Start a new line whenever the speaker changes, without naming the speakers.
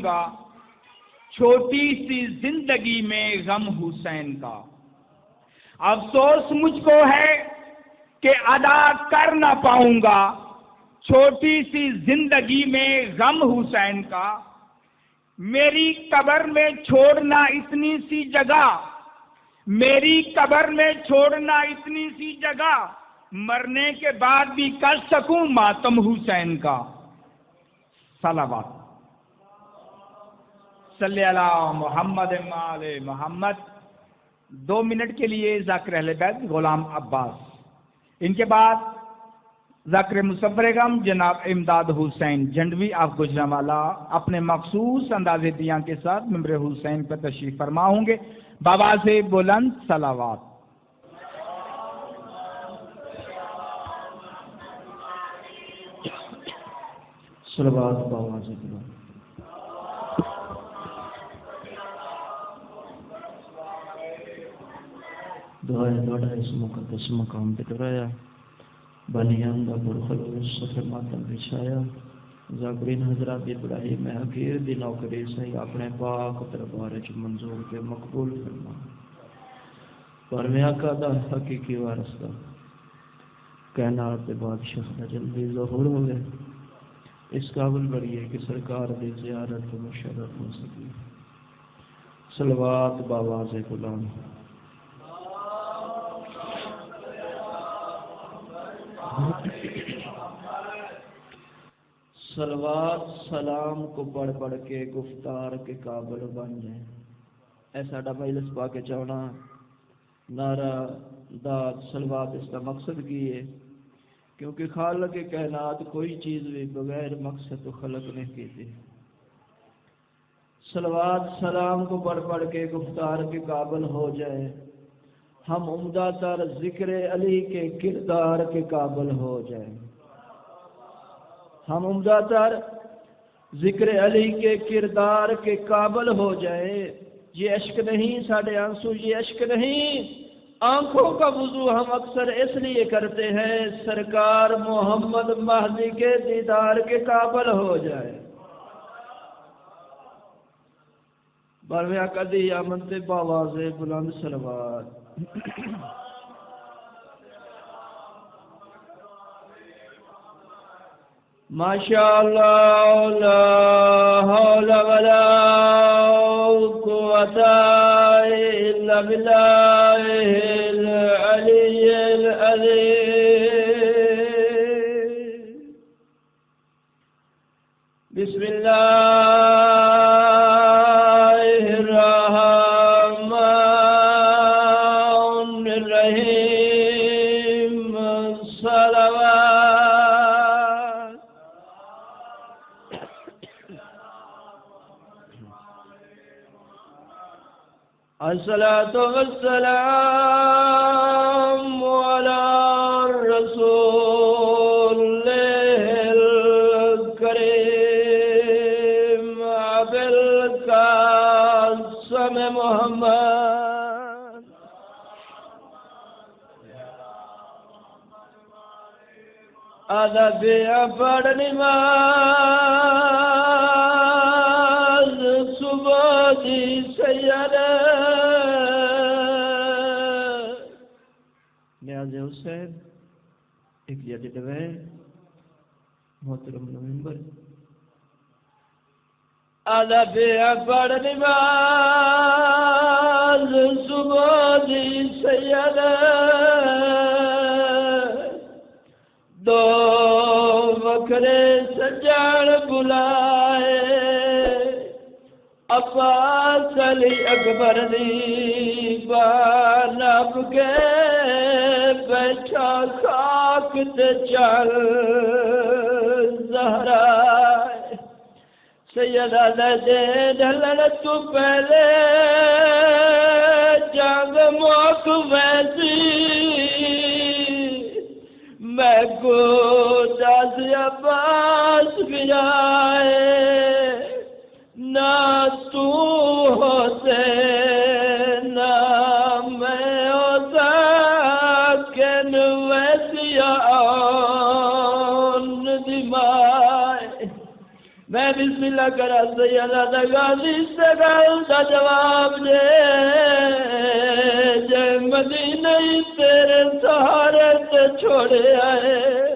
پاؤں گا چھوٹی سی زندگی میں غم حسین کا۔ افسوس مجھ کو ہے کہ ادا کر نہ پاؤں گا چھوٹی سی زندگی میں غم حسین کا۔ میری قبر میں چھوڑنا اتنی سی جگہ، میری قبر میں چھوڑنا اتنی سی جگہ، مرنے کے بعد بھی کر سکوں ماتم حسین کا۔ صلوات صلی اللہ محمد وآل محمد۔ 2 منٹ کے لیے ذاکر اہل بیت غلام عباس، ان کے بعد ذاکر مصور غم جناب امداد حسین جھنڈوی آف گوجرانوالہ اپنے مخصوص انداز بیان کے ساتھ ممبر حسین پر تشریف فرما ہوں گے۔ بآواز بلند صلوات۔
صلوات بآواز بلند۔ دعائیں دوڑا اس مقدس مقام پہ درایا، بانیان دا برخلوص صفر ماتم بچھایا، ذاکرین حضرات ابراہیم حقیر دی نوکری سے اپنے پاک دربار چ منظور کے مقبول فرما۔ پر میں آقا دا حقیقی وارث دا کائنات دے بادشاہ دا جلدی ظہور ہوئے، اس قابل بڑھئے کہ سرکار دی زیارت کو مشرف ہو سکی۔ صلوات بآواز غلام۔ صلوات سلام کو پڑھ پڑھ کے گفتار کے قابل بن جائیں۔ ایسا ڈبا مجلس پا کے چاہنا نعرہ داد صلوات اس کا مقصد کی ہے، کیونکہ خالق کائنات کوئی چیز بھی بغیر مقصد تو خلق نہیں کیتی۔ صلوات سلام کو پڑھ پڑھ کے گفتار کے قابل ہو جائے، ہم عمدہ تر ذکر علی کے کردار کے قابل ہو جائیں، ہم عمدہ تر ذکر علی کے کردار کے قابل ہو جائیں۔ یہ عشق نہیں ساڑھے آنسو، یہ عشق نہیں، آنکھوں کا وضو ہم اکثر اس لیے کرتے ہیں سرکار محمد مہدی کے دیدار کے قابل ہو جائے۔ بارہویں قدی آمد بآواز بلند صلوات۔ ماشاءاللہ لا حول ولا قوة الا باللہ العلی العظیم۔ بسم اللہ الرحمن الرحیم۔ صلوات۔ الصلاة والسلام على الرسول الكريم أبي القاسم محمد۔ ادب پڑھ نماز صبح دی سید نیاز حسین ایک جدید ہے محترم نومبر۔ ادب پڑھ نماز صبح دی سید دو وکھرے سجان بلائے عباس علی اکبر دی بانب کے بیٹھا خاک تے چل زہرا سیدہ دے ڈھلن تو پہلے جنگ موک ویسی میں کو دس عباس گرائے نہ تو ہوتے نہ میں ہوتا کن ویسی آن دمائے میں بسم اللہ کرا سیدہ دا غازی استقال دا جواب دے جے مدینہ ہی تیرے سہارے تے چھوڑے آئے